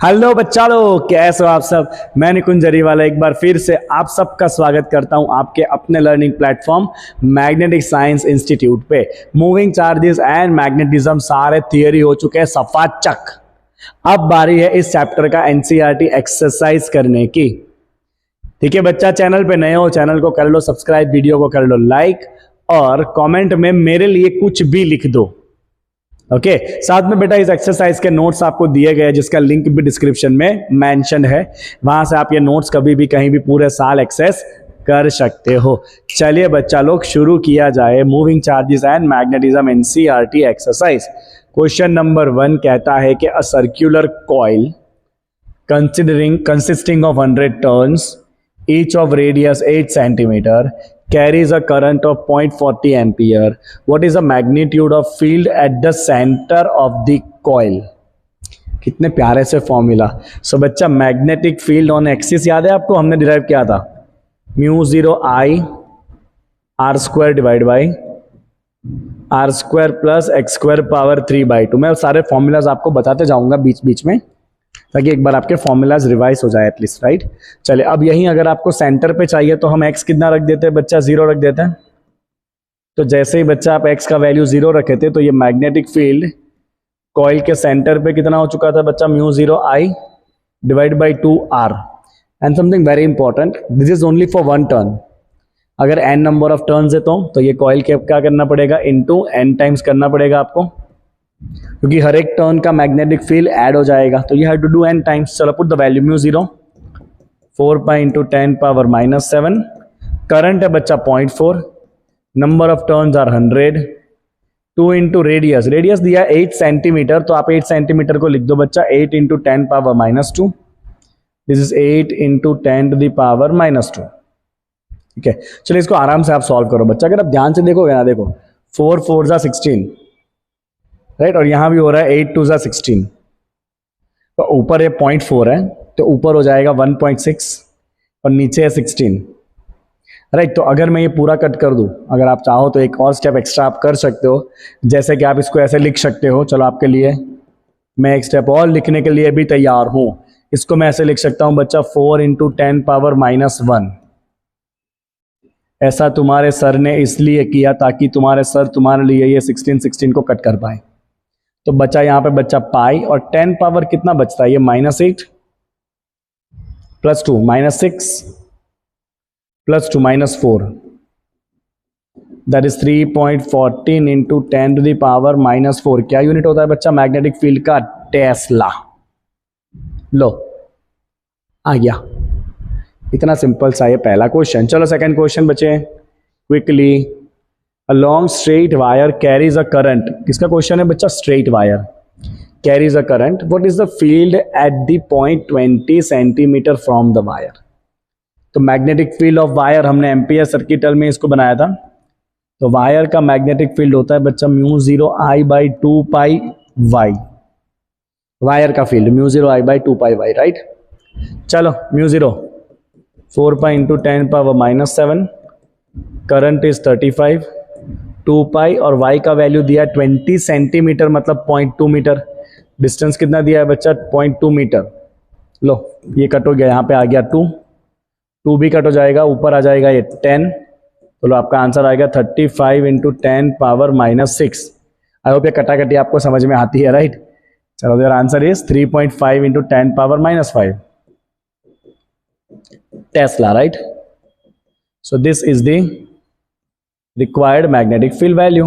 Hello बच्चा लोग, कैसे हो आप सब। मैं निकुंज जरीवाला एक बार फिर से आप सबका स्वागत करता हूं आपके अपने learning platform magnetic science institute पे। मूविंग चार्जेस एंड मैग्नेटिज्म सारे थियरी हो चुके हैं सफा चक। अब बारी है इस चैप्टर का एनसीईआरटी एक्सरसाइज करने की। ठीक है बच्चा, चैनल पे नए हो चैनल को कर लो सब्सक्राइब, वीडियो को कर लो लाइक और कमेंट में मेरे लिए कुछ भी लिख दो। ओके साथ में बेटा इस एक्सरसाइज के नोट्स आपको दिए गए जिसका लिंक भी डिस्क्रिप्शन में मेंशन है, वहां से आप ये नोट्स कभी भी कहीं भी पूरे साल एक्सेस कर सकते हो। चलिए बच्चा लोग शुरू किया जाए। Moving charges and magnetism NCERT exercise. Question number 1 कहता है कि a circular coil consisting of 100 turns, each of radius 8 centimeter, carries a current of 0.40 ampere. What is the magnitude of field at the center of the coil? कितने प्यारे से formula. सो बच्चा magnetic field on axis याद है आपको, हमने derive किया था mu 0 I R square divide by R square plus X square power 3/2। मैं सारे फॉर्मूलाज आपको बताते जाऊंगा बीच बीच में ताकि एक बार आपके फॉर्मूलाज रिवाइज हो जाए एटलीस्ट, राइट। चलिए अब यहीं अगर आपको सेंटर पे चाहिए तो हम x कितना रख देते हैं बच्चा, 0 रख देते हैं। तो जैसे ही बच्चा आप x का वैल्यू 0 रखे थे तो ये मैग्नेटिक फील्ड कॉइल के सेंटर पे कितना हो चुका था बच्चा, mu 0 I divide by 2 R. And something very important, this is only for 1 turn. अगर n नंबर ऑफ टर्न्स है तो ये कॉइल के क्या करना पड़ेगा, इंटू n टाइम्स करना पड़ेगा आपको, क्योंकि हर एक टर्न का मैग्नेटिक फील्ड ऐड हो जाएगा। तो you have to do n times. चलो put the value mu 0 4 pi into 10 power -7। Current है बच्चा 0.4, number of turns are 100, 2 into radius, radius दिया 8 सेंटीमीटर तो आप 8 सेंटीमीटर को लिख दो बच्चा 8 into 10 power -2। This is 8 into 10 to the power -2। ठीक है, चलिए इसको आराम से आप सॉल्व करो बच्चा। अगर आप ध्यान से देखोगे ना, देखो 4 4 जा 16, राइट, और यहां भी हो रहा है 8 2 जा 16। तो ऊपर ये 0.4 है तो ऊपर हो जाएगा 1.6 और नीचे है 16, राइट। तो अगर मैं ये पूरा कट कर दूं, अगर आप चाहो तो एक और स्टेप एक्स्ट्रा आप कर सकते हो, जैसे कि आप इसको ऐसे लिख सकते हो। चलो आपके लिए मैं एक स्टेप और लिखने के लिए भी तैयार हूं। इसको मैं ऐसे लिख सकता हूं बच्चा 4 इंटू 10 पावर -1। ऐसा तुम्हारे सर ने इसलिए किया ताकि तुम्हारे सर तुम्हारे लिए ये 16 को कट कर पाए। तो बचा यहां पे बच्चा पाई और 10 पावर कितना बचता है, ये -8 plus 2 -6 plus 2 -4, that is 3.14 into 10 to the power -4। क्या यूनिट होता है बच्चा मैग्नेटिक फील्ड का, टेस्ला। लो आ गया, इतना सिंपल सा ये पहला क्वेश्चन। चलो सेकंड क्वेश्चन बचे quickly. A long straight wire carries a current. किसका क्वेश्चन है बच्चा, straight wire carries a current. What is the field at the point 20 centimeter from the wire? तो मैग्नेटिक फील्ड ऑफ वायर हमने एम्पियर सर्किटल में इसको बनाया था। तो वायर का मैग्नेटिक फील्ड होता है बच्चा mu 0 I by 2 pi y. Wire का field mu 0 I by 2 pi y, right. चलो mu 0 4 pi into 10 power -7, current is 35, 2 pi और y का वैल्यू दिया 20 सेंटीमीटर मतलब 0.2 मीटर। डिस्टेंस कितना दिया है बच्चा, 0.2 मीटर। लो ये कट हो गया, यहाँ पे आ गया 2 भी कट हो जाएगा, ऊपर आ जाएगा ये 10। तो लो आपका आंसर आएगा 35 इंटू 10 पावर -6। आई होप ये कटाकटी आपको समझ में आती है, राइट। चलो देयर आंसर इज 3.5 इंटू 10 power -5 tesla, right. So this is the required magnetic field value.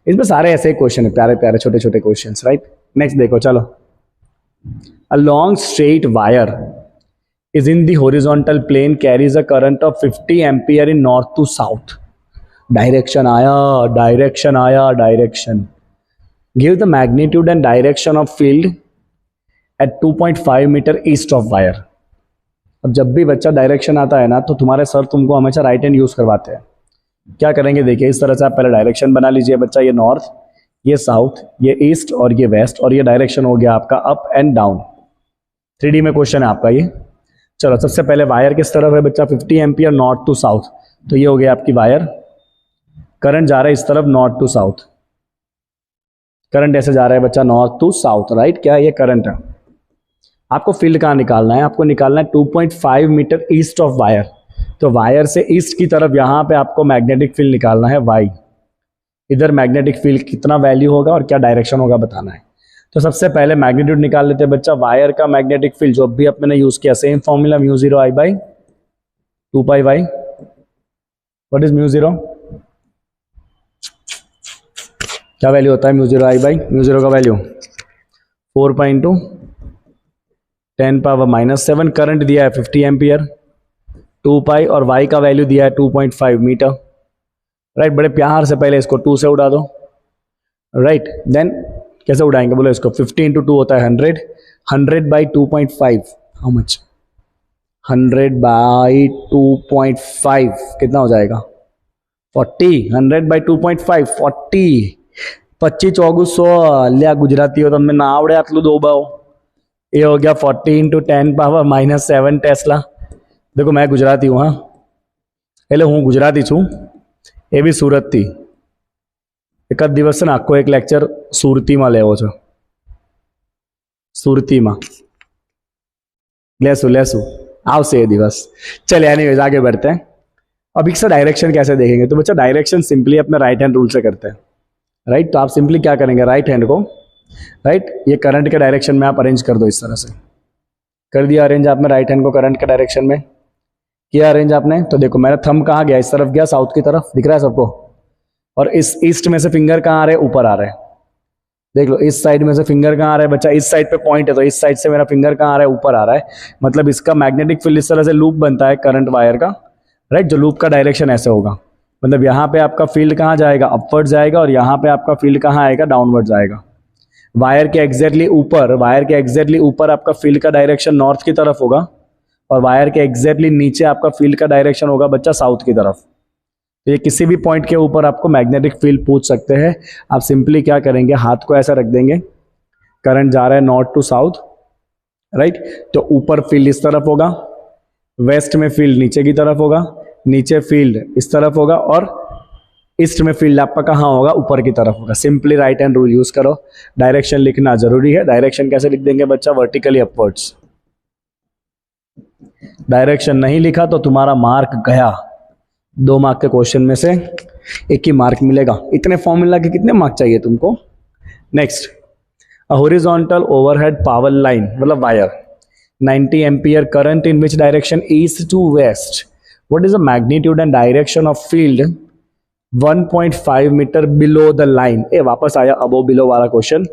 इसमें सारे ऐसे ही क्वेश्चन है, प्यारे प्यारे छोटे छोटे क्वेश्चंस, राइट। नेक्स्ट देखो, चलो। A long straight wire is in the horizontal plane, carries a current of 50 ampere in north to south. Direction आया, डायरेक्शन आया, direction. Give the magnitude and direction of field at 2.5 metre east of wire. अब जब भी बच्चा direction आता है ना तो तुम्हारे सर तुमको हमेशा राइट हैंड यूज करवाते हैं। क्या करेंगे देखिए, इस तरह से आप पहले डायरेक्शन बना लीजिए बच्चा, ये नॉर्थ, ये साउथ, ये ईस्ट और ये वेस्ट, और ये डायरेक्शन हो गया आपका अप एंड डाउन। 3D में क्वेश्चन है आपका ये। चलो सबसे पहले वायर किस तरफ है बच्चा, 50 एम्पियर नॉर्थ टू साउथ, तो ये हो गया आपकी वायर। करंट जा रहा है इस तरफ नॉर्थ टू साउथ, करंट ऐसे जा रहा है बच्चा नॉर्थ टू साउथ, राइट। क्या ये करंट है। आपको फील्ड कहाँ निकालना है, आपको निकालना है 2.5 मीटर ईस्ट ऑफ वायर। तो वायर से ईस्ट की तरफ यहाँ पे आपको मैग्नेटिक फील्ड निकालना है वाई। इधर मैग्नेटिक फील्ड कितना वैल्यू होगा और क्या डायरेक्शन होगा बताना है। तो सबसे पहले मैग्नीट्यूड निकाल लेते हैं बच्चा। वायर का मैग्नेटिक फील्ड जो भी मैंने यूज किया, same formula mu 0 I by 2 pi Y. What is mu 0? क्या वैल्यू होता है म्यू 0 I बाई? म्यू 0 का वैल्यू 4 पाई इंटू 10⁻⁻⁷। करंट दिया है 50 एम्पियर, 2 पाई, और वाई का वैल्यू दिया है 2.5 मीटर। राइट, बड़े प्यार से पहले इसको 2 से उड़ा दो। राइट, देन कैसे उड़ाएंगे बोलो इसको? 50 इंटू 2 होता है 100, 100 बाई 2.5, हाउ मच? 100 बाई 2.5 कितना हो जाएगा? 40। 100 बाई 2.5 40। 25 लिया गुजराती हो તમને ના આવડે આટલું દોબાઓ। ये हो गया 40 इंटू 10⁻⁻7 टेस्ला। देखो मैं गुजराती हूँ, हाँ એટલે હું ગુજરાતી છું, એ બી સુરતથી। એકાદ દિવસ છે ને આખો એક લેક્ચર સુરતીમાં લેવો છે, સુરતીમાં લેશું આવશે એ દિવસ। चलिए एनीवेज आगे बढ़ते हैं। अब इसका डायरेक्शन कैसे देखेंगे? तो बच्चा डायरेक्शन सिंपली अपने राइट हैंड रूल से करते हैं। राइट, तो आप सिंपली क्या करेंगे, राइट हैंड को, राइट, ये करंट के डायरेक्शन में आप अरेंज कर दो। इस तरह से कर दिया अरेंज आपने राइट हैंड को करंट के डायरेक्शन में, किया अरेंज आपने। तो देखो मेरा थंब कहाँ गया? इस तरफ गया, साउथ की तरफ, दिख रहा है सबको। और इस ईस्ट में से फिंगर कहाँ आ रहे हैं? ऊपर आ रहे हैं। देख लो इस साइड में से फिंगर कहाँ आ रहा है बच्चा? इस साइड पे पॉइंट है, तो इस साइड से मेरा फिंगर कहाँ आ रहा है? ऊपर आ रहा है। मतलब इसका मैग्नेटिक फील्ड इस तरह से लूप बनता है करंट वायर का। राइट, जो लूप का डायरेक्शन ऐसे होगा, मतलब यहाँ पे आपका फील्ड कहाँ जाएगा? अपवर्ड जाएगा, और यहाँ पे आपका फील्ड कहाँ आएगा? डाउनवर्ड जाएगा। वायर के एग्जैक्टली ऊपर आपका फील्ड का डायरेक्शन नॉर्थ की तरफ होगा, और वायर के एग्जैक्टली नीचे आपका फील्ड का डायरेक्शन होगा बच्चा साउथ की तरफ। तो ये किसी भी पॉइंट के ऊपर आपको मैग्नेटिक फील्ड पूछ सकते हैं। आप सिंपली क्या करेंगे, हाथ को ऐसा रख देंगे, करंट जा रहा है नॉर्थ टू साउथ। राइट, तो ऊपर फील्ड इस तरफ होगा, वेस्ट में फील्ड नीचे की तरफ होगा, नीचे फील्ड इस तरफ होगा, और ईस्ट में फील्ड आपका कहाँ होगा? ऊपर की तरफ होगा। Simply write hand rule use करो। डायरेक्शन लिखना जरूरी है। डायरेक्शन कैसे लिख देंगे बच्चा? Vertically upwards. डायरेक्शन नहीं लिखा तो तुम्हारा मार्क गया। 2 मार्क के क्वेश्चन में से 1 ही मार्क मिलेगा। इतने फॉर्मूला के कितने मार्क चाहिए तुमको? Next, a horizontal overhead power line, मतलब wire, 90 ampere current in which direction? East to west. What is the magnitude and direction of field 1.5 metre below the line? ए वापस आया अबो बिलो वाला question.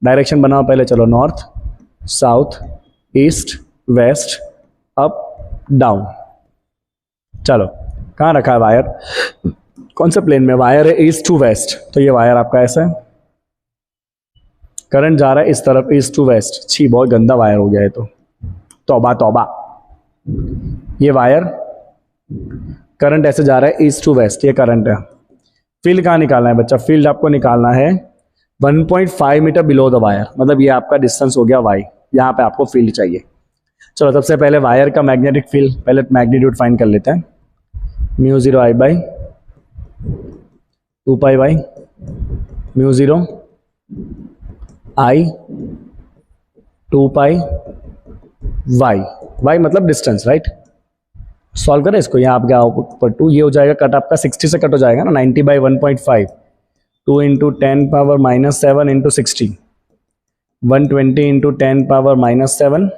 Direction बनाओ पहले, चलो north, south, east, west, up, down. चलो कहाँ रखा है वायर? कौन से प्लेन में? वायर है ईस्ट टू वेस्ट, तो ये वायर आपका ऐसा है, करंट जा रहा है इस तरफ ईस्ट टू वेस्ट। छी, बहुत गंदा वायर हो गया है तो, तौबा तौबा। ये वायर करंट ऐसे जा रहा है ईस्ट टू वेस्ट, ये करंट है। फील्ड कहाँ निकालना है बच्चा? फील्ड आपको निकालना है 1.5 मीटर बिलो द वायर, मतलब ये आपका डिस्टेंस हो गया वाई। यहाँ पे आपको फील्ड चाहिए। चलो सबसे पहले वायर का मैग्नेटिक फील्ड, पहले मैग्नीट्यूड फाइंड कर लेते हैं। Mu 0 I by 2 pi Y, mu 0 I 2 pi Y. Y मतलब डिस्टेंस। राइट, सॉल्व करें इसको। यहाँ आपका ऊपर 2, ये हो जाएगा कट आपका 60 से कट हो जाएगा ना, 90 by 1.5, 2 into 10⁻⁻7 into 60, 120 into 10⁻⁻7,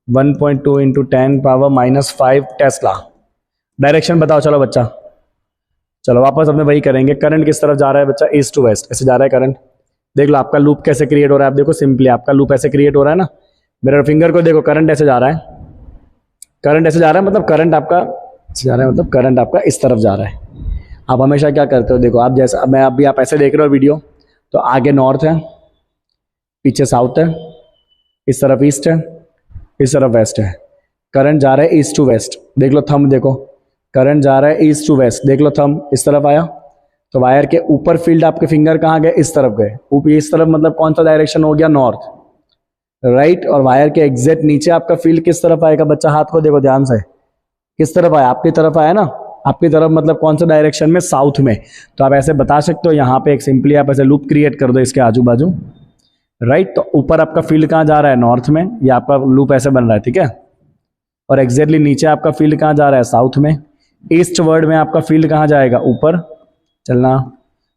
1.2 into 10⁻⁻5 Tesla. Direction बताओ चलो बच्चा। चलो वापस अपने वही करेंगे। करंट किस तरफ जा रहा है बच्चा? ईस्ट टू वेस्ट, ऐसे जा रहा है करंट। देख लो आपका लूप कैसे क्रिएट हो रहा है। आप देखो सिंपली आपका लूप ऐसे क्रिएट हो रहा है ना। मेरे फिंगर को देखो, करंट ऐसे जा रहा है, करंट ऐसे जा रहा है, मतलब करंट आपका जा रहा है, मतलब करंट आपका इस तरफ जा रहा है। आप हमेशा क्या करते हो? देखो आप जैसा मैं अभी आप ऐसे देख रहे हो वीडियो, तो आगे नॉर्थ है, पीछे साउथ है, इस तरफ ईस्ट है, इस तरफ वेस्ट है। करंट जा रहा है ईस्ट टू वेस्ट। देख लो थंब, देखो करंट जा रहा है ईस्ट टू वेस्ट। देख लो थंब इस तरफ आया, तो वायर के ऊपर फील्ड आपके फिंगर कहाँ गए? इस तरफ गए। ऊपर इस तरफ मतलब कौन सा डायरेक्शन हो गया? नॉर्थ। राइट, और वायर के एग्जैक्ट नीचे आपका फील्ड किस तरफ आएगा बच्चा? हाथ को देखो ध्यान से, किस तरफ आया? आपकी तरफ आया ना। आपकी तरफ मतलब कौन सा डायरेक्शन में? साउथ में। तो आप ऐसे बता सकते हो। यहाँ पे एक सिंपली आप ऐसे लूप क्रिएट कर दो इसके आजू बाजू। राइट। तो ऊपर आपका फील्ड कहाँ जा रहा है, नॉर्थ में, ये आपका लूप ऐसे बन रहा है, ठीक है। और एग्जैक्टली नीचे आपका फील्ड कहाँ जा रहा है, साउथ में। ईस्ट वर्ड में आपका फील्ड कहाँ जाएगा, ऊपर चलना।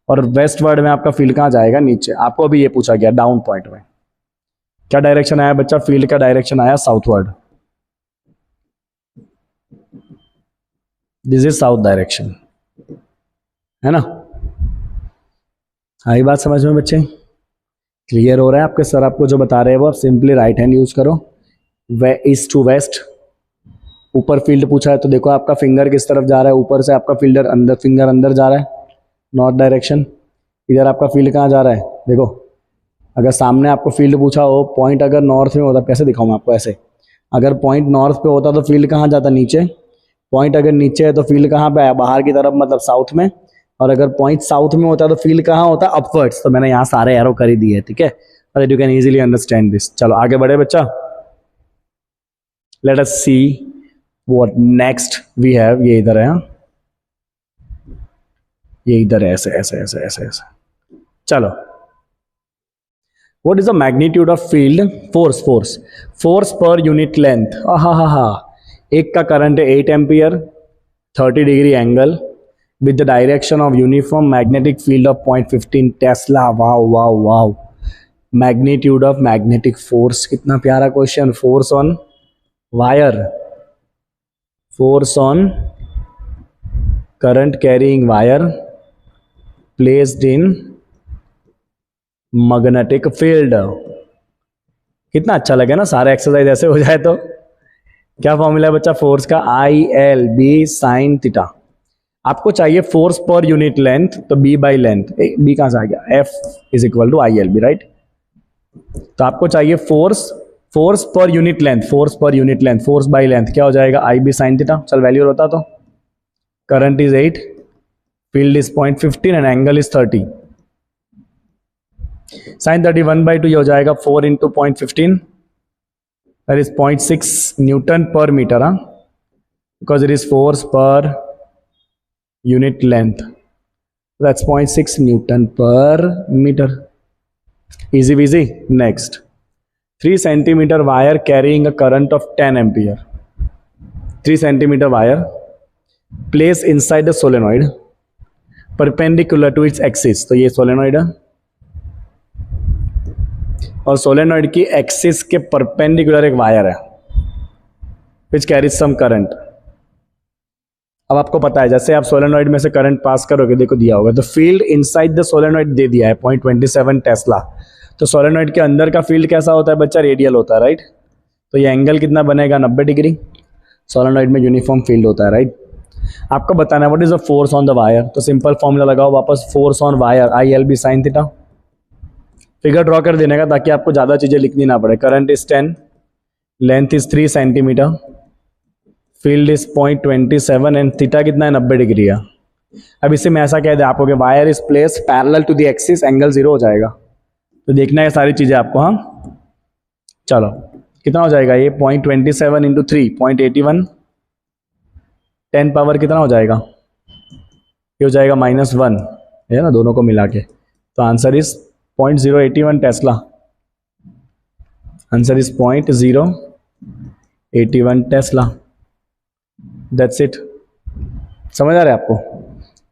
और वेस्ट वर्ड में आपका फील्ड कहाँ जाएगा, नीचे। आपको अभी ये पूछा गया डाउन पॉइंट में क्या डायरेक्शन आया बच्चा, फील्ड का डायरेक्शन आया southward. This is south direction, है ना। आई बात समझ में बच्चे, क्लियर हो रहा है आपके सर आपको जो बता रहे हैं वो। आप सिंपली राइट हैंड यूज करो, वे ईस्ट टू वेस्ट। ऊपर फील्ड पूछा है तो देखो आपका फिंगर किस तरफ जा रहा है, ऊपर से आपका फील्डर अंदर, फिंगर अंदर जा रहा है, नॉर्थ डायरेक्शन। इधर आपका फील्ड कहाँ जा रहा है, देखो। अगर सामने आपको फील्ड पूछा हो, पॉइंट अगर नॉर्थ में होता, कैसे दिखाऊं मैं आपको, ऐसे। अगर पॉइंट नॉर्थ पे होता तो फील्ड कहाँ जाता, नीचे। पॉइंट अगर नीचे है तो फील्ड कहाँ पे है, बाहर की तरफ, मतलब साउथ में। और अगर पॉइंट साउथ में होता तो फील्ड कहाँ होता, अपवर्ड्स। तो मैंने यहाँ सारे एरो कर ही दिए, ठीक है, you can easily understand this. चलो आगे बढ़े बच्चा, let us see what next we have. ये इधर है, ये इधर है, ऐसे ऐसे ऐसे ऐसे ऐसे। चलो, what is the magnitude of field, force, force per unit length. हा, एक का करंट है 8 ampere, 30 degree angle, with the direction of uniform magnetic field of 0.15 Tesla. Wow wow wow, magnitude of magnetic force, कितना प्यारा question. Force on wire, force on current carrying wire placed in magnetic field. कितना अच्छा लगे ना, सारे exercise ऐसे हो जाए तो। क्या फॉर्मूला है बच्चा फोर्स का, ILB साइन थीटा। आपको चाहिए फोर्स पर यूनिट लेंथ, तो बी बाई लेंथ, बी कहां से आ गया, F is equal to ILB, right. तो आपको चाहिए force per unit length, force by length क्या हो जाएगा, IB साइन थीटा। चल वैल्यू बता, तो current is 8, field is 0.15 and angle is 30। Sine 30 1/2 ये हो जाएगा 4 into 0.15, that is 0.6 newton per metre, because it is force पर unit length, that's 0.6 Newton per meter. Easy peasy. Next, 3 centimeter wire carrying a current of 10 ampere. 3 centimeter wire placed inside the solenoid perpendicular to its axis. तो ये solenoid है और solenoid की axis के perpendicular एक wire है which carries some current. अब आपको पता है, जैसे आप सोलेनॉइड में से करंट पास करोगे, देखो दिया होगा, तो फील्ड इनसाइड द सोलेनॉइड दे दिया है 0.27 टेस्ला। तो सोलेनॉइड के अंदर का फील्ड कैसा होता है बच्चा, रेडियल होता है, राइट। तो ये एंगल कितना बनेगा, 90 डिग्री। सोलेनॉइड में यूनिफॉर्म फील्ड होता है, राइट। आपको बताना है what is the force on the wire, तो सिंपल फॉर्मूला लगाओ वापस, force on wire ILB sine theta. Figure draw कर देने का ताकि आपको ज़्यादा चीज़ें लिखनी ना पड़े। Current is 10, length is 3 centimetre, field is 0.27 and theta कितना है, 90 डिग्री है। अब इसे मैं ऐसा कह दे आपको कि wire is place parallel to the axis, angle 0 हो जाएगा। तो देखना है सारी चीज़ें आपको, हाँ। चलो कितना हो जाएगा ये, 0.27 इंटू 3 0.81, 10 पावर कितना हो जाएगा, ये हो जाएगा -1, है ना, दोनों को मिला के। तो answer is 0.081 Tesla, answer is 0.081 Tesla. That's it. समझ आ रहा है आपको,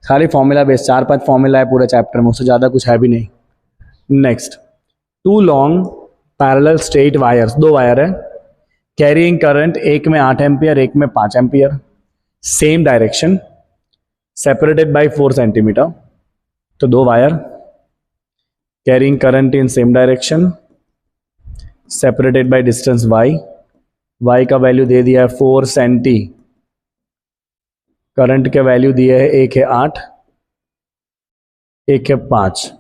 खाली फॉर्मूला बेस, 4-5 फॉर्मूला है पूरे चैप्टर में, उससे ज़्यादा कुछ है भी नहीं। Next, 2 long parallel straight wires, 2 wire है, कैरिंग करंट, एक में 8 एम्पियर, एक में 5 ampere, same direction, separated by 4 centimetre. तो 2 wire carrying current in same direction, separated by distance y का वैल्यू दे दिया है 4 सेंटी, करंट के वैल्यू दिए है, एक है 8, एक है 5।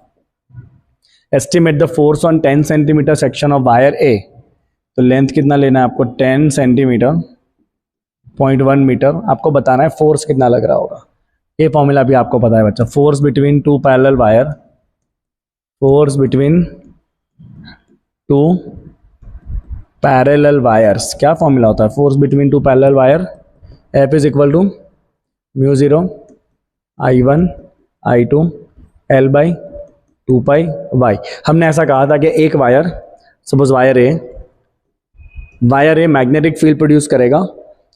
Estimate the force on 10 centimetre section of wire A. तो लेंथ कितना लेना है आपको, 10 सेंटीमीटर, 0.1 मीटर। आपको बताना है फोर्स कितना लग रहा होगा। ये फॉर्मूला भी आपको पता है बच्चा, force between 2 parallel wire, force between 2 parallel wires, क्या फॉर्मूला होता है, force between 2 parallel wire, F is equal to μ0 I1 I2 L by 2π/y। हमने ऐसा कहा था कि एक wire, suppose wire A magnetic field produce करेगा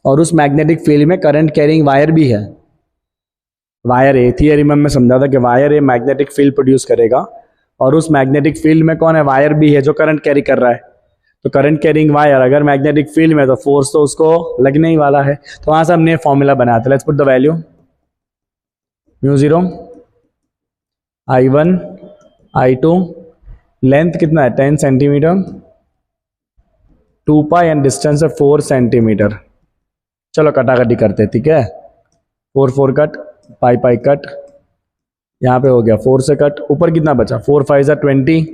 और उस मैग्नेटिक फील्ड में करंट कैरिंग वायर भी है। वायर ए थियरी में समझा था कि wire A magnetic field produce करेगा और उस मैग्नेटिक फील्ड में कौन है, वायर भी है जो करंट कैरी कर रहा है। तो करंट कैरिंग वायर अगर मैग्नेटिक फील्ड में, तो फोर्स तो उसको लगने ही वाला है। तो वहां से हमने फॉर्मूला बनाया था। Let's put the value μ0 I1 I2, length कितना है 10 सेंटीमीटर, 2π एंड डिस्टेंस है 4 सेंटीमीटर। चलो कटाकटी करते हैं, ठीक है। 4 4 कट, पाई कट, यहाँ पे हो गया 4 से कट, ऊपर कितना बचा 4 5 20,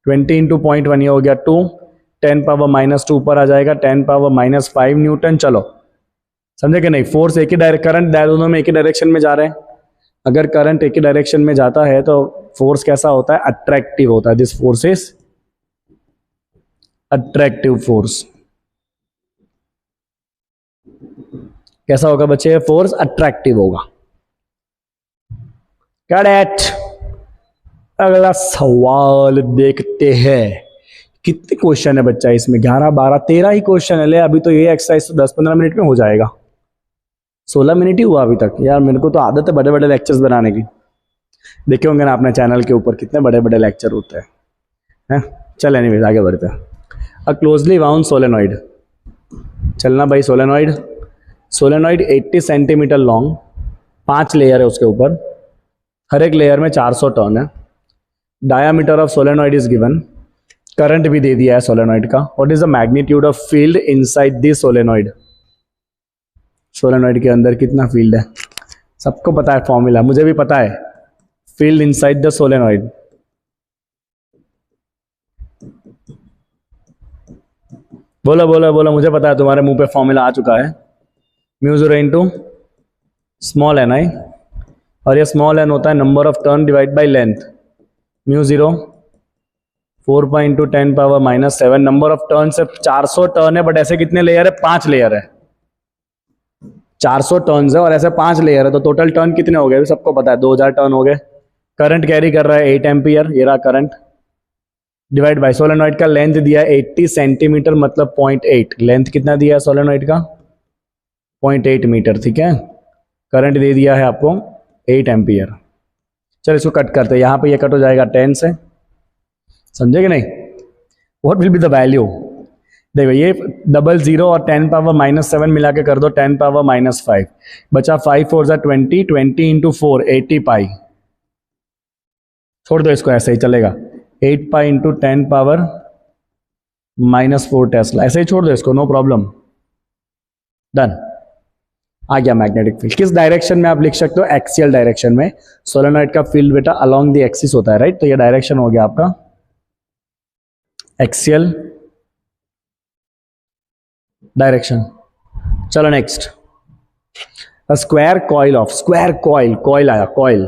20 इंटू 0.1 ये हो गया 2, 10⁻⁻2 ऊपर आ जाएगा 10⁻⁻5 न्यूटन। चलो समझे कि नहीं, फोर्स एक ही करंट दोनों में एक ही डायरेक्शन में जा रहे हैं। अगर करंट एक ही डायरेक्शन में जाता है तो फोर्स कैसा होता है, अट्रैक्टिव होता है। This force is attractive force. कैसा होगा बच्चे, फोर्स अट्रैक्टिव होगा। करेक्ट। अगला सवाल देखते हैं, कितने क्वेश्चन है बच्चा इसमें, 11 12 13 ही क्वेश्चन है। ले अभी तो ये एक्सरसाइज तो 10-15 मिनट में हो जाएगा, 16 मिनट ही हुआ अभी तक। यार मेरे को तो आदत है बड़े बड़े लेक्चर्स बनाने की। देखे होंगे ना अपने चैनल के ऊपर कितने बड़े बड़े लेक्चर होते हैं। चल एनीवेज आगे बढ़ते हैं। अ क्लोजली वाउंड सोलेनॉइड, चलना भाई solenoid. Solenoid 80 centimetre long, 5 layer है उसके ऊपर, हर एक लेयर में 400 टर्न है। Diameter of solenoid is given, current भी दे दिया है सोलेनॉइड का। What is the magnitude of field inside this solenoid, solenoid के अंदर कितना फील्ड है, सबको पता है फॉर्मूला, मुझे भी पता है। फील्ड इनसाइड द सोलेनॉइड, बोलो बोलो बोलो, मुझे पता है, तुम्हारे मुंह पे फॉर्मूला आ चुका है। μ0 इंटू स्मॉल एन आई, और ये स्मॉल एन होता है number of turn divide by length. μ0 4π into 10⁻⁻7, number of turn से 400 टर्न है, बट ऐसे कितने लेयर है, 5 लेयर है। 400 टर्न है और ऐसे 5 लेयर है, तो टोटल टर्न कितने हो गए सबको पता है, 2000 टर्न हो गए। करंट कैरी कर रहा है 8 एम्पियर, ये रहा करंट, डिवाइड बाय सोलेनॉइड का लेंथ दिया है 80 सेंटीमीटर, मतलब 0.8। लेंथ कितना दिया है सोलेनॉइड का, 0.8 मीटर, ठीक है। करंट दे दिया है आपको 8 एम्पियर। चलो इसको कट करते हैं, यहाँ पे ये कट हो जाएगा 10 से, समझे कि नहीं। What will be the value, देखो ये 00 और 10⁻⁻7 मिला के कर दो 10⁻⁻5, बचा 5 4 20, 20 इंटू 4 80 पाई, छोड़ दो इसको ऐसे ही चलेगा, 8 पाई इंटू 10⁻⁻4 टेस्ला, ऐसे ही छोड़ दो इसको, नो प्रॉब्लम, डन। आ गया मैग्नेटिक फील्ड। किस डायरेक्शन में आप लिख सकते हो, एक्सियल डायरेक्शन में। सोलेनॉइड का फील्ड बेटा अलोंग द एक्सिस होता है, राइट। तो ये डायरेक्शन हो गया आपका एक्सियल डायरेक्शन। चलो next, square coil of, square coil आया, coil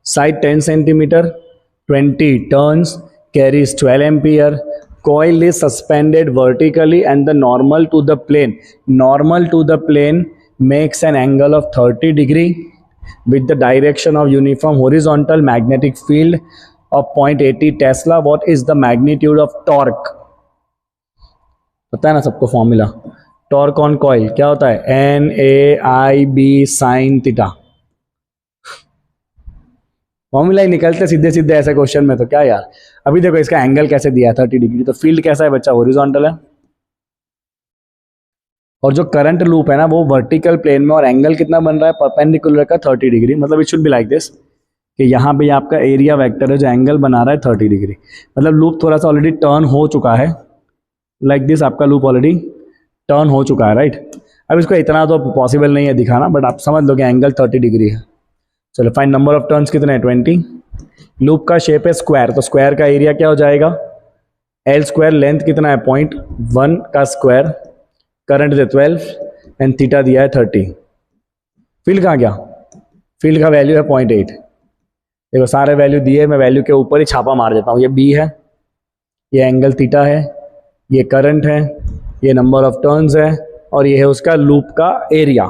side 10 centimetre, 20 turns, carries 12 ampere, coil is suspended vertically and the normal to the plane makes an angle of 30 degree with the direction of uniform horizontal magnetic field of 0.80 Tesla. What is the magnitude of torque? पता है ना सबको formula, torque on coil क्या होता है, NAIB sin theta. Formula ही निकलते सीधे सीधे ऐसे क्वेश्चन में, तो क्या यार। अभी देखो इसका एंगल कैसे दिया है 30 डिग्री, तो फील्ड कैसा है बच्चा, हॉरिजॉन्टल है, और जो करंट लूप है ना वो वर्टिकल प्लेन में, और एंगल कितना बन रहा है, परपेंडिकुलर का 30 डिग्री। मतलब it should be like this कि यहाँ पे आपका एरिया वेक्टर है जो एंगल बना रहा है 30 डिग्री, मतलब लूप थोड़ा सा ऑलरेडी टर्न हो चुका है, लाइक दिस आपका लूप ऑलरेडी टर्न हो चुका है, राइट। अब इसको इतना तो पॉसिबल नहीं है दिखाना, बट आप समझ लो कि एंगल 30 डिग्री है। चलो फाइन, नंबर ऑफ टर्न्स कितने हैं 20, लूप का शेप है स्क्वायर, तो स्क्वायर का एरिया क्या हो जाएगा L स्क्वायर, लेंथ कितना है 0.1 का square, current they 12 and theta दिया है 30। फील्ड कहाँ गया, फील्ड का वैल्यू है 0.8। देखो सारे वैल्यू दिए, मैं वैल्यू के ऊपर ही छापा मार देता हूँ। ये B है, ये एंगल थीटा है, ये करंट है, ये नंबर ऑफ टर्न्स है, और ये है उसका लूप का एरिया,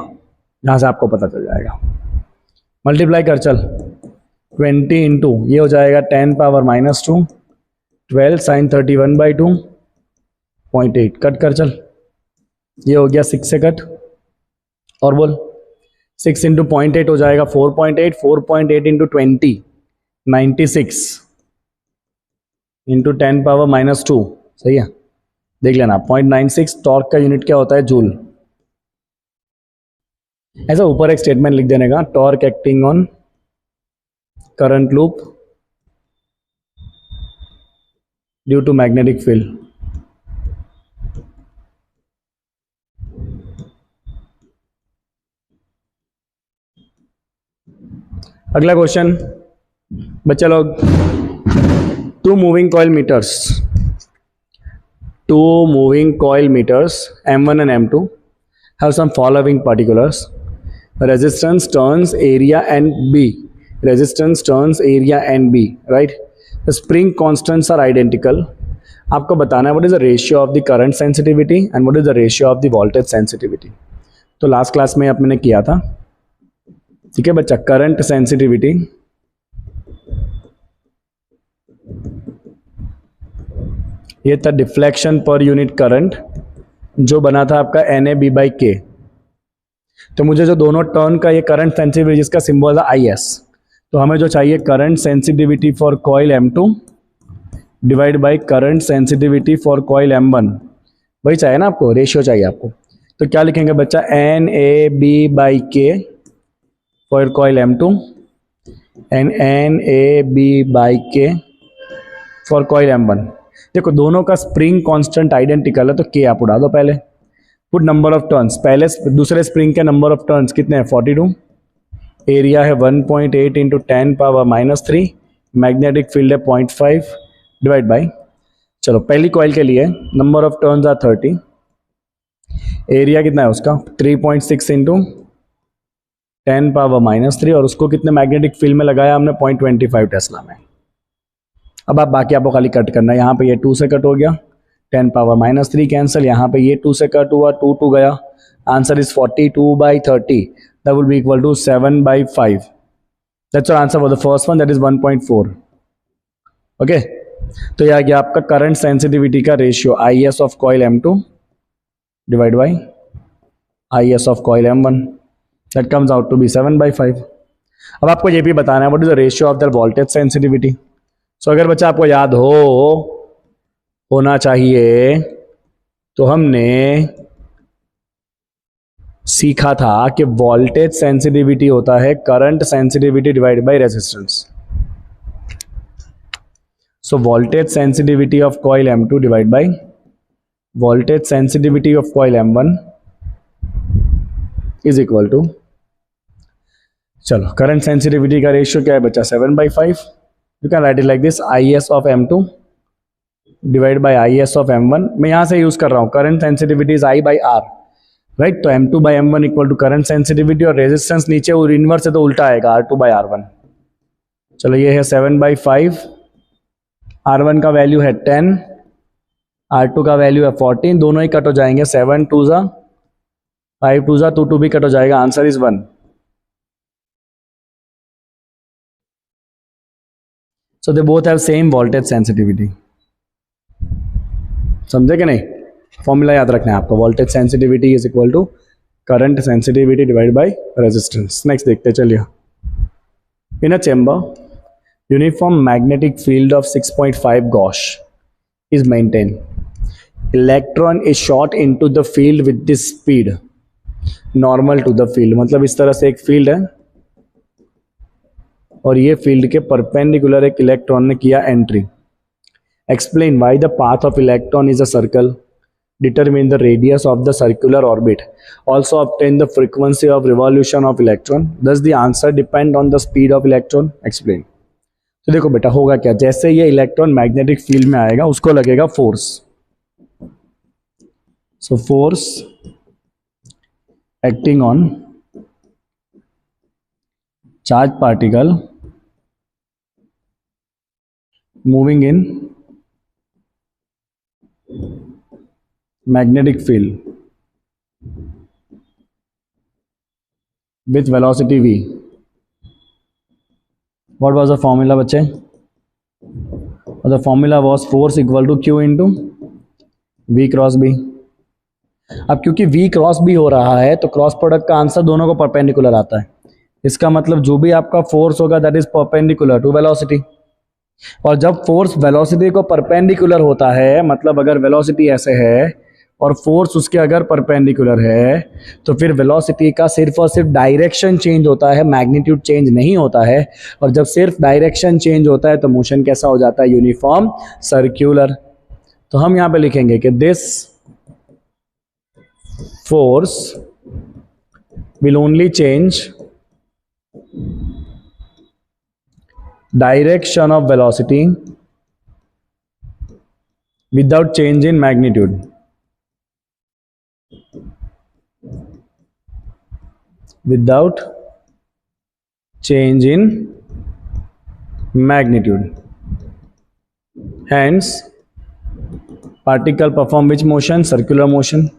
जहाँ से आपको पता चल जाएगा। मल्टीप्लाई कर चल, 20 इंटू ये हो जाएगा 10⁻², 12 sin 31/2, 0.8 कट कर चल, ये हो गया 6 से कट, और बोल 6 इंटू 0.8 हो जाएगा 4.8, 4.8 इंटू 20 96 इंटू 10⁻², सही है, देख लेना 0.96 टॉर्क का यूनिट क्या होता है, जूल। ऐसा ऊपर एक स्टेटमेंट लिख देने का, torque acting on current loop due to magnetic field. अगला क्वेश्चन बच्चा लोग, two moving coil meters M1 and M2 have some following particulars: resistance, turns, area and B. Right? The spring constants are identical. आपको बताना है what is the ratio of the current sensitivity and what is the ratio of the voltage sensitivity. तो last class में आपने किया था, ठीक है बच्चा। करंट सेंसिटिविटी ये था डिफ्लेक्शन पर यूनिट करंट, जो बना था आपका NA/B/K। तो मुझे जो दोनों टर्न का ये करंट सेंसिटिविटी जिसका सिंबल है IS, तो हमें जो चाहिए current sensitivity for coil M2 divide by current sensitivity for coil M1, वही चाहिए ना आपको, रेशियो चाहिए आपको। तो क्या लिखेंगे बच्चा, NA/B/K for coil M2 and NA/B/K for coil M1। देखो दोनों का स्प्रिंग कांस्टेंट आइडेंटिकल है, तो K आप उड़ा दो पहले। पुट नंबर ऑफ टर्न्स, पहले दूसरे स्प्रिंग के नंबर ऑफ टर्न्स कितने हैं, 42, एरिया है 1.8 इंटू 10⁻³ मैग्नेटिक फील्ड है 0.5 डिवाइड बाई, चलो पहली कॉइल के लिए number of turns are 30, area कितना है उसका 3.6 इंटू 10⁻³ और उसको कितने मैग्नेटिक फील्ड में लगाया हमने 0.25 टेस्ला में। अब आप बाकी आपको खाली कट करना है, यहाँ पे ये 2 से कट हो गया, 10⁻³ कैंसिल, यहाँ पे ये 2 से कट हुआ, 2 गया, answer is 42/30, that will be equal to 7/5। That's your answer for the first one, that is 1.4। Okay, तो यह आ गया आपका करंट सेंसिटिविटी का ratio, IS of coil M2 divide by IS of coil M1, that comes out to be 7/5। अब आपको ये भी बताना है what is the ratio of the voltage sensitivity. So अगर बच्चा आपको याद होना चाहिए, तो हमने सीखा था कि वोल्टेज सेंसिटिविटी होता है current sensitivity divide by resistance. So voltage sensitivity of coil M2 divide by voltage sensitivity of coil M1 is equal to, चलो करंट सेंसिटिविटी का रेशियो क्या है बच्चा, 7/5। You can write it like this, IS of M2 divide by IS of M1। मैं यहां से use कर रहा हूं करंट सेंसिटिविटी इज I/R, राइट। तो M2/M1 equal to current sensitivity, और रेजिस्टेंस नीचे और इनवर्स है तो उल्टा आएगा, R2/R1। चलो ये है 7/5, R1 का वैल्यू है 10, R2 का वैल्यू है 14, दोनों ही कट हो जाएंगे, 7 2 जा 5 2 जा 2 भी कट हो जाएगा, answer is 1। So they both have same voltage sensitivity. समझे कि नहीं, फॉर्मूला याद रखना है आपको, voltage sensitivity is equal to current sensitivity divide by resistance. Next देखते चलिए, in a chamber uniform magnetic field of 6.5 gauss is maintain, electron is shot into the field with this speed normal to the field. मतलब इस तरह से एक field है और ये फील्ड के परपेंडिकुलर एक इलेक्ट्रॉन ने किया entry. Explain why the path of electron is a circle, determine the radius of the circular orbit, also obtain the frequency of revolution of electron, does the answer depend on the speed of electron, explain। तो देखो बेटा होगा क्या, जैसे ये electron magnetic field में आएगा उसको लगेगा force, so force acting on charge particle moving in magnetic field with velocity v, what was the formula बच्चे? The formula was force equal to q into v cross B. अब क्योंकि v cross b हो रहा है तो cross product का answer दोनों को परपेंडिकुलर आता है। इसका मतलब जो भी आपका फोर्स होगा that is perpendicular to velocity. और जब फोर्स वेलोसिटी को परपेंडिकुलर होता है, मतलब अगर वेलोसिटी ऐसे है और फोर्स उसके अगर परपेंडिकुलर है, तो फिर वेलोसिटी का सिर्फ और सिर्फ डायरेक्शन चेंज होता है, मैग्नीट्यूड चेंज नहीं होता है। और जब सिर्फ डायरेक्शन चेंज होता है तो मोशन कैसा हो जाता है? Uniform circular. तो हम यहां पे लिखेंगे कि this force will only change direction of velocity without change in magnitude. Without change in magnitude. Hence, particle perform which motion? Circular motion.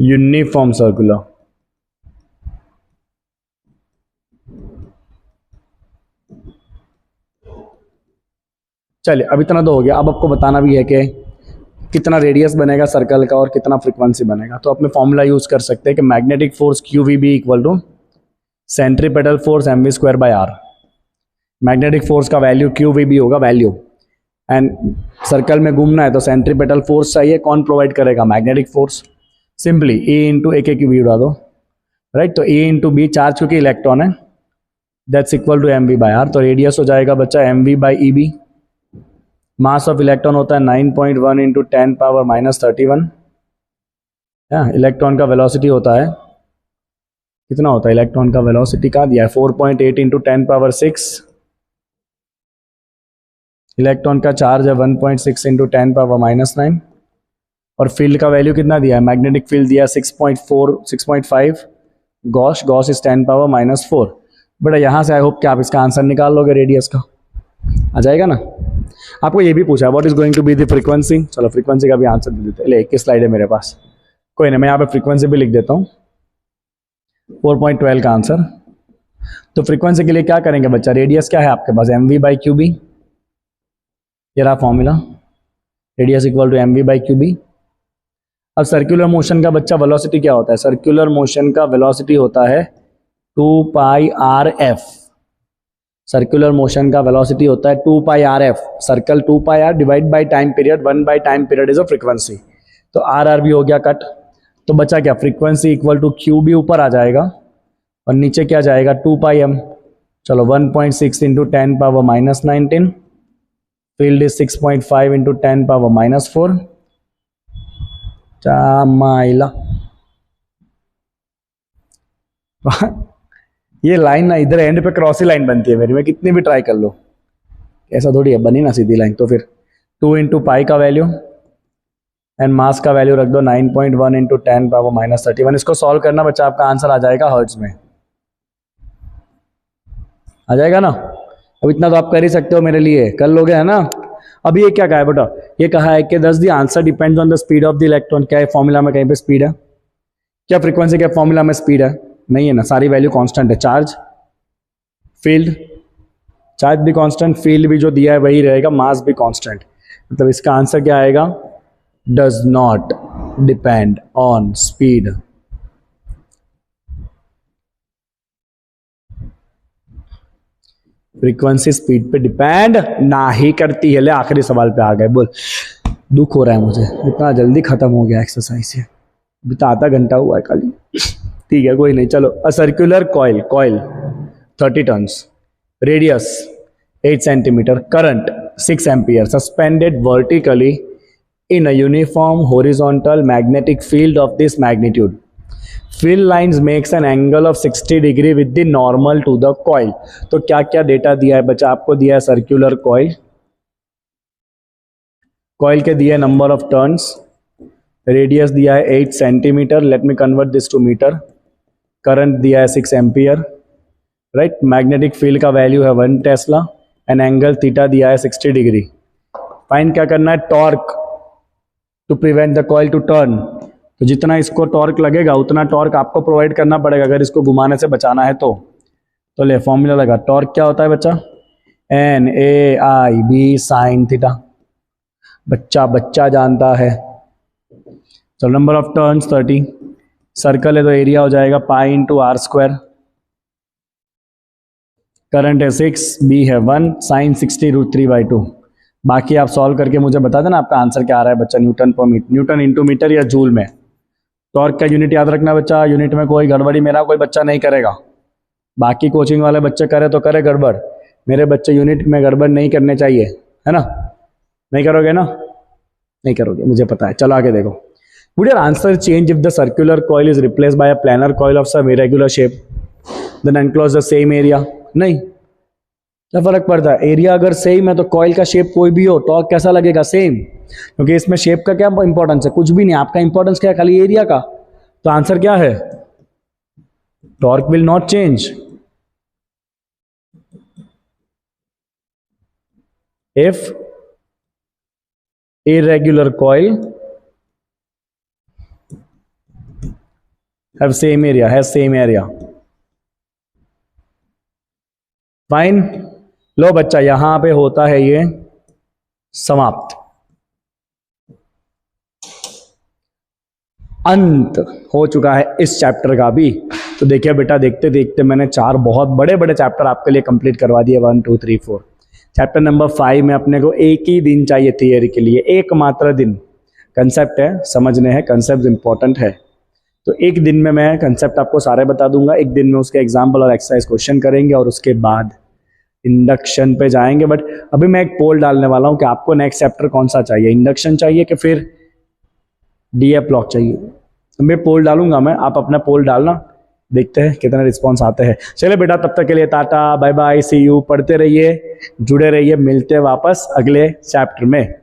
Uniform circular. चलिए अब इतना तो हो गया। अब आपको बताना भी है कि कितना रेडियस बनेगा सर्कल का और कितना फ्रीक्वेंसी बनेगा। तो अपने फॉर्मूला यूज कर सकते हैं कि magnetic force Q V B equal to centripetal force M V square by R. Magnetic force का वैल्यू क्यू वी बी होगा वैल्यू, एंड सर्कल में घूमना है तो सेंट्रीपेटल फोर्स चाहिए। कौन प्रोवाइड करेगा? Magnetic force. Simply A into एक वी उड़ा दो, राइट। तो ए इंटू बी चार्ज क्योंकि इलेक्ट्रॉन है, that's equal to M V by R. तो रेडियस हो जाएगा बच्चा M we by E B. Mass of electron होता है 9.1 इंटू 10 पावर माइनस 31। इलेक्ट्रॉन का वेलोसिटी होता है कितना होता है? इलेक्ट्रॉन का वेलोसिटी का दिया है 4.8 इंटू 10 पावर 6। इलेक्ट्रॉन का चार्ज है 1.6 इंटू 10 पावर माइनस 9। और फील्ड का वैल्यू कितना दिया है? मैग्नेटिक फील्ड दिया 6.4 6.5 Gauss is 10 power minus 4। But यहाँ से आई होप कि आप इसका आंसर निकाल लोगे, रेडियस का आ जाएगा ना। आपको ये भी पूछा है what is going to be the frequency. चलो फ्रीक्वेंसी का भी आंसर दे देते हैं। ले 21 स्लाइड है मेरे पास, कोई नहीं, मैं यहाँ पे फ्रीक्वेंसी भी लिख देता हूँ 4.12 का आंसर। तो फ्रीक्वेंसी के लिए क्या करेंगे बच्चा? रेडियस क्या है आपके पास? M we by q B. ये रहा फॉर्मूला, radius equal to M we by q B. अब सर्कुलर मोशन का बच्चा वेलोसिटी क्या होता है? सर्कुलर मोशन का वेलोसिटी होता है 2 pi r f. Circular motion का वेलोसिटी होता है 2 pi r f. Circle 2 pi r divide by time period, 1 by time period is a frequency. तो आर आर भी हो गया कट। तो बचा क्या? फ्रीक्वेंसी इक्वल टू क्यू भी ऊपर आ जाएगा और नीचे क्या जाएगा? 2 पाई एम। चलो 1.6 into 10 power minus 19। Field is 6.5 into 10 power minus 4। चामाइला ये लाइन ना इधर एंड पे क्रॉसी लाइन बनती है मेरी, मैं कितनी भी ट्राई कर लो, ऐसा थोड़ी है, बनी ना सीधी लाइन। तो फिर 2 इंटू पाई का वैल्यू एंड मास का वैल्यू रख दो 9.1 इंटू 10 पावर माइनस 31। इसको सॉल्व करना बच्चा, आपका आंसर आ जाएगा हर्ट्ज में, आ जाएगा ना। अब इतना तो आप कर ही सकते हो मेरे लिए, कर लोगे है ना। अभी ये क्या कहा है बेटा? ये कहा है कि दस the answer depends on the speed of the electron. क्या है फॉर्मूला में कहीं पे स्पीड है? क्या फ्रीक्वेंसी के फॉर्मूला में स्पीड है? नहीं है ना, सारी वैल्यू कांस्टेंट है। चार्ज, फील्ड, चार्ज भी कांस्टेंट, फील्ड भी जो दिया है वही रहेगा, मास भी कांस्टेंट। मतलब इसका आंसर क्या आएगा? Does not depend on speed. Frequency speed पे डिपेंड ना ही करती है। ले आखिरी सवाल पे आ गए, बोल। दुख हो रहा है मुझे, इतना जल्दी खत्म हो गया एक्सरसाइज ये, अभी तो आधा घंटा हुआ है खाली। ठीक है कोई नहीं, चलो। A circular coil 30 turns, radius 8 centimetre, current 6 ampere, suspended vertically in a uniform horizontal magnetic field of this magnitude. Fill lines makes an angle of 60 degree with the normal to the coil. तो क्या क्या data दिया है बच्चा? आपको दिया है circular coil, coil के दिया है नंबर ऑफ टर्न्स, रेडियस दिया है 8 centimetre, let me convert this to metre, current दिया है 6 एम्पियर, राइट। मैग्नेटिक फील्ड का वैल्यू है 1 टेस्ला एंड एंगल थीटा दिया है 60 डिग्री। फाइंड क्या करना है? Torque to prevent the coil to turn. तो जितना इसको टॉर्क लगेगा उतना टॉर्क आपको प्रोवाइड करना पड़ेगा अगर इसको घुमाने से बचाना है तो। तो ले फॉर्मूला लगा, टॉर्क क्या होता है बच्चा, NAIB साइन थीटा, बच्चा जानता है। चलो नंबर ऑफ टर्न्स 30, सर्कल है तो एरिया हो जाएगा pi into R square, current है 6, बी है 1, साइन 60√3/2। बाकी आप सॉल्व करके मुझे बता देना आपका आंसर क्या आ रहा है बच्चा, Newton per metre, Newton into metre या जूल में। टॉर्क का यूनिट याद रखना बच्चा, यूनिट में कोई गड़बड़ी मेरा कोई बच्चा नहीं करेगा। बाकी कोचिंग वाले बच्चे करे तो करे गड़बड़, मेरे बच्चे यूनिट में गड़बड़ नहीं करने चाहिए, है ना। नहीं करोगे ना, नहीं करोगे, मुझे पता है। चलो आगे देखो। Would your answer change if the circular coil is replaced by a planar coil of some irregular shape then enclose the same area? नहीं, क्या फर्क पड़ता है, एरिया अगर सेम है तो कॉइल का शेप कोई भी हो, टॉर्क कैसा लगेगा, सेम। क्योंकि इसमें शेप का क्या इंपॉर्टेंस है, कुछ भी नहीं, आपका इंपॉर्टेंस क्या है, खाली एरिया का। तो आंसर क्या है, torque will not change if irregular coil have same area, has same area। Fine. लो बच्चा यहां पे होता है ये समाप्त, अंत हो चुका है इस चैप्टर का भी। तो देखिए बेटा, देखते देखते मैंने 4 बहुत बड़े बड़े चैप्टर आपके लिए कंप्लीट करवा दिए, 1 2 3 4। चैप्टर नंबर 5 में अपने को एक ही दिन चाहिए थियरी के लिए, एकमात्र दिन। कंसेप्ट है, समझने हैं, कंसेप्ट इंपॉर्टेंट है। तो एक दिन में मैं कंसेप्ट आपको सारे बता दूंगा, एक दिन में उसके एग्जाम्पल और एक्सरसाइज क्वेश्चन करेंगे और उसके बाद इंडक्शन पे जाएंगे। बट अभी मैं एक पोल डालने वाला हूं कि आपको नेक्स्ट चैप्टर कौन सा चाहिए, इंडक्शन चाहिए कि फिर DF ब्लॉक चाहिए। मैं पोल डालूंगा, मैं, आप अपना पोल डालना, देखते हैं कितना रिस्पॉन्स आते हैं। चलिए बेटा, तब तक के लिए tata bye bye, see you. पढ़ते रहिए, जुड़े रहिए, मिलते वापस अगले चैप्टर में।